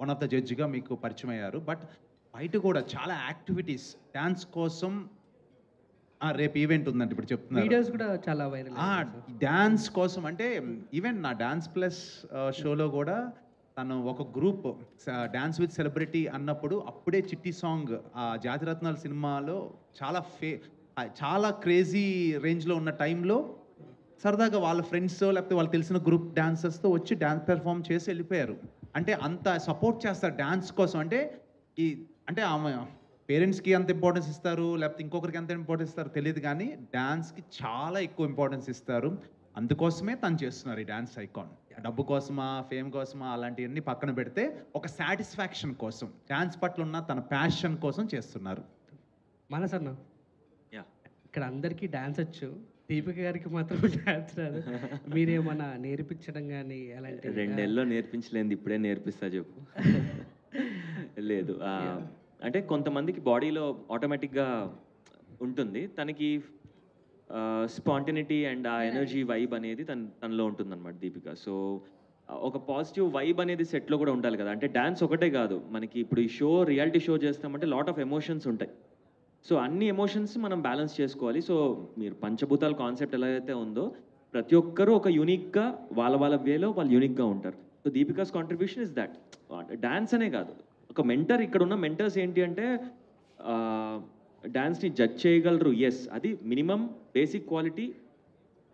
వన్ ఆఫ్ ద జడ్జిగా మీకు పరిచయం అయ్యారు. బట్ బయట కూడా చాలా యాక్టివిటీస్ డ్యాన్స్ కోసం. రేపు ఈవెంట్ ఉందంటే ఇప్పుడు చెప్తున్నారు, వీడియోస్ కూడా చాలా వైరల్. డ్యాన్స్ కోసం అంటే ఈవెన్ నా డాన్స్ ప్లస్ షోలో కూడా తను ఒక గ్రూప్ డ్యాన్స్ విత్ సెలబ్రిటీ అన్నప్పుడు అప్పుడే చిట్టి సాంగ్ జాతిరత్నాల సినిమాలో చాలా క్రేజీ రేంజ్లో ఉన్న టైంలో సరదాగా వాళ్ళ ఫ్రెండ్స్ లేకపోతే వాళ్ళు తెలిసిన గ్రూప్ డాన్సర్స్తో వచ్చి డ్యాన్స్ పెర్ఫామ్ చేసి వెళ్ళిపోయారు. అంటే అంత సపోర్ట్ చేస్తారు డ్యాన్స్ కోసం. అంటే ఆమె పేరెంట్స్కి ఎంత ఇంపార్టెన్స్ ఇస్తారు లేకపోతే ఇంకొకరికి ఎంత ఇంపార్టెన్స్ ఇస్తారో తెలియదు, కానీ డ్యాన్స్కి చాలా ఎక్కువ ఇంపార్టెన్స్ ఇస్తారు. అందుకోసమే తను చేస్తున్నారు ఈ డ్యాన్స్ ఐకాన్. డబ్బు కోసమా, ఫేమ్ కోసమా అలాంటివన్నీ పక్కన పెడితే ఒక సాటిస్ఫాక్షన్ కోసం, డాన్స్ పట్ల ఉన్న తన ప్యాషన్ కోసం చేస్తున్నారు. మనసన్న యా ఇక్కడ అందరికీ డాన్స్ వచ్చు, దీపిక గారికి మాత్రం డాన్స్ రాదు. మీరేమన్నా నేర్పించడం కానీ అలాంటి 2 నెలల్లో నేర్పించలేంది ఇప్పుడే నేర్పిస్తా చెప్పు. లేదు అంటే కొంతమందికి బాడీలో ఆటోమేటిక్గా ఉంటుంది, తనకి స్పాంటినిటీ అండ్ ఆ ఎనర్జీ వైబ్ అనేది తనలో ఉంటుందన్నమాట దీపిక. సో ఒక పాజిటివ్ వైబ్ అనేది సెట్లో కూడా ఉండాలి కదా. అంటే డాన్స్ ఒకటే కాదు మనకి, ఇప్పుడు ఈ రియాలిటీ షో చేస్తామంటే లాట్ ఆఫ్ ఎమోషన్స్ ఉంటాయి. సో అన్ని ఎమోషన్స్ మనం బ్యాలెన్స్ చేసుకోవాలి. సో మీరు పంచభూతాల కాన్సెప్ట్ ఎలా అయితే ఉందో ప్రతి ఒక్కరూ ఒక యూనిక్గా వాళ్ళ వేలో వాళ్ళు యూనిక్గా ఉంటారు. So Deepika's contribution is that. Dance అనే కాదు, ఒక మెంటర్, ఇక్కడ ఉన్న మెంటర్స్ ఏంటి అంటే డాన్స్ని జడ్జ్ చేయగలరు. ఎస్, అది మినిమం బేసిక్ క్వాలిటీ.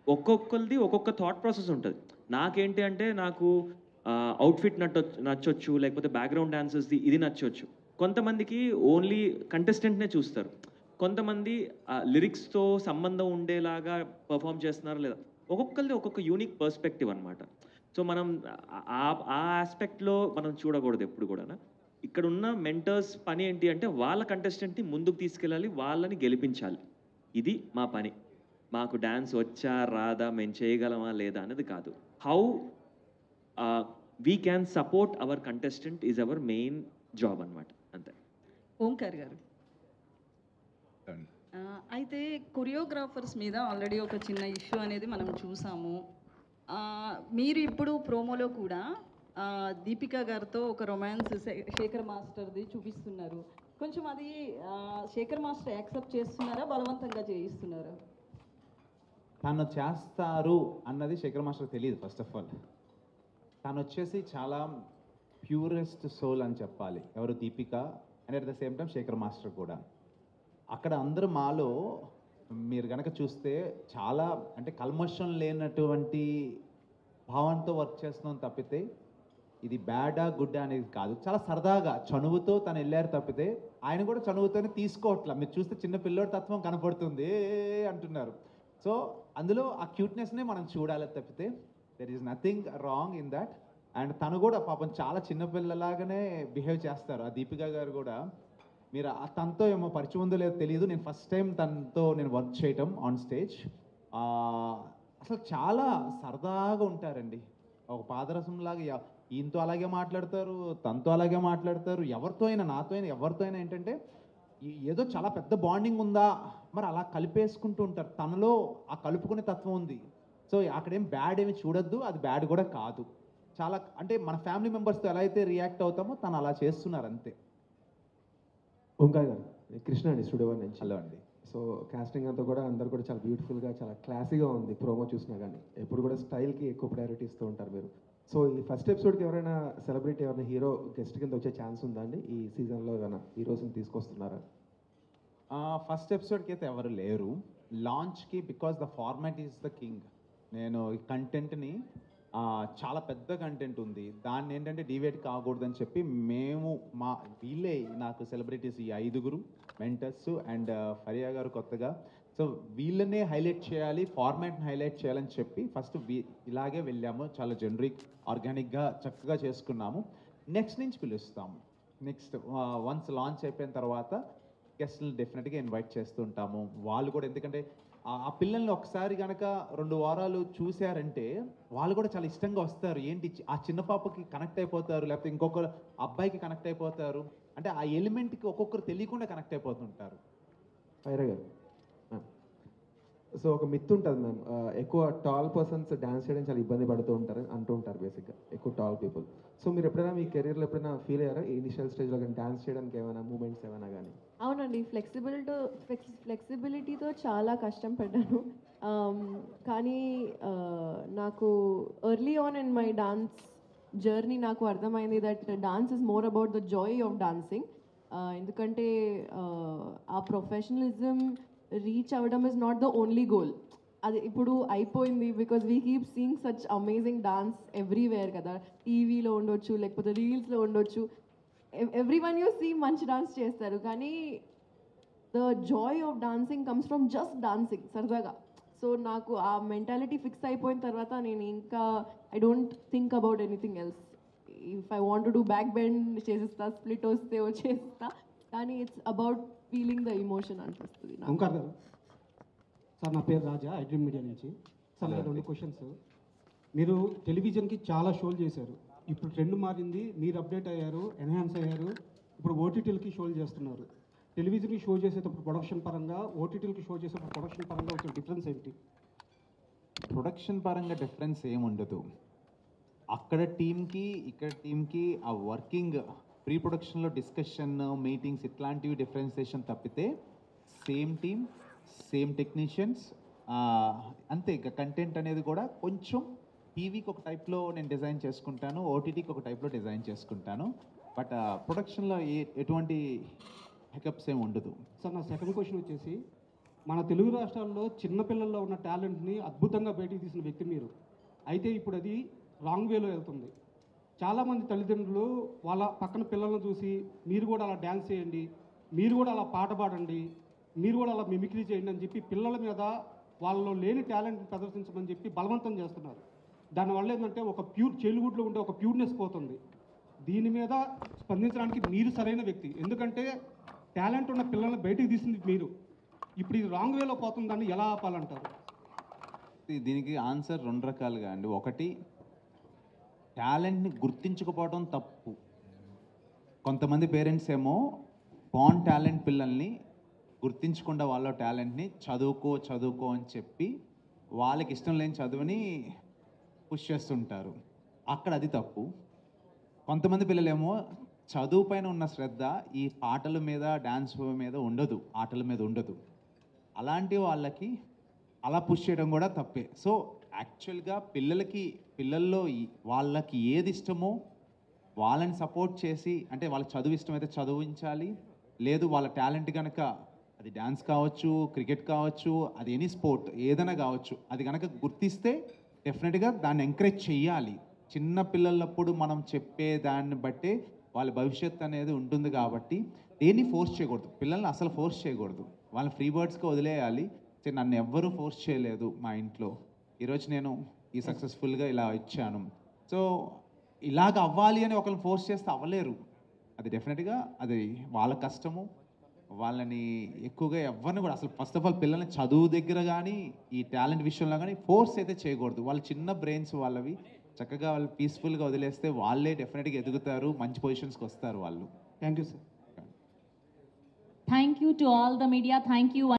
ఒక్కొక్కరిది ఒక్కొక్క థాట్ ప్రాసెస్ ఉంటుంది. నాకేంటి అంటే నాకు అవుట్ఫిట్ నచ్చొచ్చు, లేకపోతే బ్యాక్గ్రౌండ్ డాన్సెస్ది ఇది నచ్చొచ్చు. కొంతమందికి ఓన్లీ కంటెస్టెంట్నే చూస్తారు, కొంతమంది లిరిక్స్తో సంబంధం ఉండేలాగా పర్ఫామ్ చేస్తున్నారా లేదా. ఒక్కొక్కరిది ఒక్కొక్క యూనిక్ పర్స్పెక్టివ్ అనమాట. సో మనం ఆ ఆస్పెక్ట్లో మనం చూడకూడదు ఎప్పుడు కూడా. ఇక్కడ ఉన్న మెంటర్స్ పని ఏంటి అంటే వాళ్ళ కంటెస్టెంట్ని ముందుకు తీసుకెళ్ళాలి, వాళ్ళని గెలిపించాలి. ఇది మా పని. మాకు డ్యాన్స్ వచ్చా రాదా, మేము చేయగలమా లేదా అనేది కాదు. How we can support our contestant is our main job అనమాట, అంతే. ఓంకార్ గారు, అయితే కొరియోగ్రాఫర్స్ మీద ఆల్రెడీ ఒక చిన్న ఇష్యూ అనేది మనం చూసాము. మీరు ఇప్పుడు ప్రోమోలో కూడా దీపిక గారితో ఒక రొమాన్స్ శేఖర్ మాస్టర్ది చూపిస్తున్నారు. కొంచెం అది శేఖర్ మాస్టర్ యాక్సెప్ట్ చేస్తున్నారా, బలవంతంగా చేయిస్తున్నారా? తను చేస్తారు అన్నది శేఖర్ మాస్టర్ తెలియదు. ఫస్ట్ ఆఫ్ ఆల్ తను వచ్చేసి చాలా ప్యూరెస్ట్ సోల్ అని చెప్పాలి. ఎవరు? Deepika. And at the same time Shekhar master కూడా. అక్కడ అందరూ మాలో మీరు కనుక చూస్తే చాలా అంటే కల్మషం లేనటువంటి భావంతో వర్క్ చేస్తున్నాం తప్పితే ఇది బ్యాడా గుడ్డా అనేది కాదు. చాలా సరదాగా చనువుతో తను వెళ్ళారు తప్పితే ఆయన కూడా చనువుతోనే తీసుకోవట్లా. మీరు చూస్తే చిన్న పిల్లోడి తత్వం కనపడుతుంది అంటున్నారు. సో అందులో ఆ క్యూట్నెస్నే మనం చూడాలి తప్పితే there is nothing wrong in that. And తను కూడా పాపం చాలా చిన్నపిల్లలాగానే బిహేవ్ చేస్తారు. ఆ దీపిక గారు కూడా మీరు తనతో ఏమో పరిచయం ఉందో లేదో తెలియదు. నేను ఫస్ట్ టైం తనతో నేను వర్క్ చేయటం ఆన్ స్టేజ్. అసలు చాలా సరదాగా ఉంటారండి. ఒక పాదరసంలాగా ఈయనతో అలాగే మాట్లాడతారు, తనతో అలాగే మాట్లాడతారు. ఎవరితో అయినా, నాతో అయినా, ఎవరితో అయినా ఏంటంటే ఏదో చాలా పెద్ద బాండింగ్ ఉందా మరి అలా కలిపేసుకుంటూ ఉంటారు. తనలో ఆ కలుపుకునే తత్వం ఉంది. సో అక్కడేం బ్యాడ్ ఏమి చూడొద్దు, అది బ్యాడ్ కూడా కాదు. చాలా అంటే మన ఫ్యామిలీ మెంబర్స్తో ఎలా అయితే రియాక్ట్ అవుతామో తను అలా చేస్తున్నారు అంతే. ఓంకార్ గారు, కృష్ణ అండి, స్టూడియో 1 నుంచి. హలో అండి. సో కాస్టింగ్ అంతా కూడా అందరు కూడా చాలా బ్యూటిఫుల్గా, చాలా క్లాసీగా ఉంది. ప్రోమో చూసినా కానీ ఎప్పుడు కూడా స్టైల్కి ఎక్కువ ప్రయారిటీ ఇస్తూ ఉంటారు మీరు. సో ఈ ఫస్ట్ ఎపిసోడ్కి ఎవరైనా సెలబ్రిటీ, ఎవరైనా హీరో గెస్ట్ కింద వచ్చే ఛాన్స్ ఉందా అండి? ఈ సీజన్లో ఏమైనా హీరోస్ని తీసుకొస్తున్నారా? ఫస్ట్ ఎపిసోడ్కి అయితే ఎవరు లేరు. లాంచ్కి because the format is the king. నేను ఈ కంటెంట్ని చాలా పెద్ద కంటెంట్ ఉంది, దాన్ని ఏంటంటే డివేట్ కాకూడదని చెప్పి మేము వీళ్ళే నాకు సెలబ్రిటీస్ ఈ 5 మెంటర్స్ అండ్ ఫరియా గారు కొత్తగా. సో వీళ్ళనే హైలైట్ చేయాలి, ఫార్మాట్ని హైలైట్ చేయాలని చెప్పి ఫస్ట్ ఇలాగే వెళ్ళాము. చాలా జనరిక్, ఆర్గానిక్గా చక్కగా చేసుకున్నాము. నెక్స్ట్ నుంచి పిలుస్తాము. నెక్స్ట్ వన్స్ లాంచ్ అయిపోయిన తర్వాత గెస్ట్ని డెఫినెట్గా ఇన్వైట్ చేస్తుంటాము. వాళ్ళు కూడా ఎందుకంటే ఆ పిల్లల్ని ఒకసారి కనుక 2 వారాలు చూశారంటే వాళ్ళు కూడా చాలా ఇష్టంగా వస్తారు. ఏంటి ఆ చిన్న పాపకి కనెక్ట్ అయిపోతారు, లేకపోతే ఇంకొక అబ్బాయికి కనెక్ట్ అయిపోతారు. అంటే ఆ ఎలిమెంట్కి ఒక్కొక్కరు తెలియకుండా కనెక్ట్ అయిపోతుంటారు. ఫైరా గారు, సో ఒక మిత్ ఉంటుంది మ్యామ్, ఎక్కువ టాల్ పర్సన్స్ డాన్స్ చేయడం చాలా ఇబ్బంది పడుతూ ఉంటారు అంటూ ఉంటారు బేసిక్గా, ఎక్కువ టాల్ పీపుల్. సో మీరు ఎప్పుడైనా మీ కెరీర్లో ఎప్పుడైనా ఫీల్ అయ్యారా ఇనిషియల్ స్టేజ్లో కానీ డాన్స్ చేయడానికి ఏమైనా మూమెంట్స్ ఏమైనా కానీ? అవునండి, ఫ్లెక్సిబిలిటీతో చాలా కష్టం పడ్డాను. కానీ నాకు early on in my dance journey నాకు అర్థమైంది that dance is more about the Joy of dancing. ఎందుకంటే ఆ ప్రొఫెషనలిజం రీచ్ అవ్వడం is not the only goal. అది ఇప్పుడు అయిపోయింది because we keep seeing such amazing dance everywhere కదా. టీవీలో ఉండొచ్చు, లేకపోతే రీల్స్లో ఉండొచ్చు, ఎవ్రీ వన్ యూ సీ మంచి డాన్స్ చేస్తారు. కానీ the Joy of dancing comes from just dancing, సరదాగా. సో నాకు ఆ మెంటాలిటీ ఫిక్స్ అయిపోయిన తర్వాత నేను ఇంకా I don't think about anything else. If I want do back bend చేసేస్తా, స్ప్లిట్ వస్తే వచ్చేస్తా, కానీ it's about feeling the emotion అనిపిస్తుంది నాకు. ఓంకార్ గారు సార్, నా పేరు రాజా, ఐడ్రీమ్ మీడియా నుంచి. సార్ నా 2 క్వశ్చన్స్. మీరు టెలివిజన్కి చాలా షోలు చేశారు, ఇప్పుడు ట్రెండ్ మారింది, మీరు అప్డేట్ అయ్యారు, ఎన్హాన్స్ అయ్యారు, ఇప్పుడు ఓటీటీలకి షోలు చేస్తున్నారు. టెలివిజన్కి షో చేసేటప్పుడు ప్రొడక్షన్ పరంగా, ఓటీటీలకి షో చేసేటప్పుడు ప్రొడక్షన్ పరంగా వచ్చిన డిఫరెన్స్ ఏంటి? ప్రొడక్షన్ పరంగా డిఫరెన్స్ ఏముండదు. అక్కడ టీంకి ఇక్కడ టీంకి ఆ వర్కింగ్ ప్రీ ప్రొడక్షన్లో డిస్కషన్ మీటింగ్స్ ఇట్లాంటివి డిఫరెన్సియేషన్ తప్పితే సేమ్ టీమ్, సేమ్ టెక్నీషియన్స్, అంతే. ఇక కంటెంట్ అనేది కూడా కొంచెం టీవీకి ఒక టైప్లో నేను డిజైన్ చేసుకుంటాను, ఓటీటీకి ఒక టైప్లో డిజైన్ చేసుకుంటాను. బట్ ప్రొడక్షన్లో ఎటువంటి హెకప్స్ ఏమి ఉండదు. సార్ నా సెకండ్ క్వశ్చన్ వచ్చేసి, మన తెలుగు రాష్ట్రాల్లో చిన్నపిల్లల్లో ఉన్న టాలెంట్ని అద్భుతంగా బయటికి తీసిన వ్యక్తి మీరు. అయితే ఇప్పుడు అది రాంగ్ వేలో వెళ్తుంది. చాలామంది తల్లిదండ్రులు వాళ్ళ పక్కన పిల్లలను చూసి మీరు కూడా అలా డ్యాన్స్ చేయండి, మీరు కూడా అలా పాట పాడండి, మీరు కూడా అలా మిమిక్రీ చేయండి అని చెప్పి పిల్లల మీద వాళ్ళలో లేని టాలెంట్ ప్రదర్శించమని చెప్పి బలవంతం చేస్తున్నారు. దానివల్ల ఏంటంటే ఒక చైల్డ్హుడ్లో ఉండే ఒక ప్యూర్నెస్ పోతుంది. దీని మీద స్పందించడానికి మీరు సరైన వ్యక్తి, ఎందుకంటే టాలెంట్ ఉన్న పిల్లల్ని బయటికి తీసింది మీరు. ఇప్పుడు ఇది రాంగ్ వేలో పోతుందని ఎలా ఆపాలంటారు? దీనికి ఆన్సర్ 2 రకాలుగా అండి. ఒకటి, టాలెంట్ని గుర్తించకపోవడం తప్పు. కొంతమంది పేరెంట్స్ ఏమో బాన్ టాలెంట్ పిల్లల్ని గుర్తించకుండా వాళ్ళ టాలెంట్ని చదువుకో అని చెప్పి వాళ్ళకి ఇష్టం లేని చదువుని పుష్ చేస్తుంటారు. అక్కడ అది తప్పు. కొంతమంది పిల్లలేమో చదువు పైన ఉన్న శ్రద్ధ ఈ పాటల మీద, డ్యాన్స్ మీద ఉండదు, ఆటల మీద ఉండదు. అలాంటి వాళ్ళకి అలా పుష్ చేయడం కూడా తప్పే. సో యాక్చువల్గా పిల్లల్లో వాళ్ళకి ఏది ఇష్టమో వాళ్ళని సపోర్ట్ చేసి, అంటే వాళ్ళ చదువు ఇష్టమైతే చదివించాలి, లేదు వాళ్ళ టాలెంట్ కనుక అది డ్యాన్స్ కావచ్చు, క్రికెట్ కావచ్చు, అది ఎనీ స్పోర్ట్ ఏదైనా కావచ్చు, అది కనుక గుర్తిస్తే డెఫినెట్గా దాన్ని ఎంకరేజ్ చేయాలి. చిన్న పిల్లలప్పుడు మనం చెప్పే దాన్ని బట్టే వాళ్ళ భవిష్యత్తు అనేది ఉంటుంది. కాబట్టి దేన్ని ఫోర్స్ చేయకూడదు, పిల్లల్ని అసలు ఫోర్స్ చేయకూడదు, వాళ్ళని ఫ్రీ బర్డ్స్గా వదిలేయాలి. నన్ను ఎవ్వరూ ఫోర్స్ చేయలేదు మా ఇంట్లో, ఈరోజు నేను ఈ సక్సెస్ఫుల్గా ఇలా ఇచ్చాను. సో ఇలాగ అవ్వాలి అని ఒకరిని ఫోర్స్ చేస్తే అవ్వలేరు. అది డెఫినెట్గా అది వాళ్ళ కష్టము. వాళ్ళని ఎక్కువగా ఎవరిని కూడా అసలు ఫస్ట్ ఆఫ్ ఆల్ పిల్లల్ని చదువు దగ్గర కానీ ఈ టాలెంట్ విషయంలో కానీ ఫోర్స్ అయితే చేయకూడదు. వాళ్ళు చిన్న బ్రెయిన్స్ వాళ్ళవి, చక్కగా వాళ్ళు పీస్ఫుల్గా వదిలేస్తే వాళ్ళే డెఫినెట్గా ఎదుగుతారు, మంచి పొజిషన్స్కి వస్తారు వాళ్ళు. Thank you sir. Thank you to all the media. Thank you.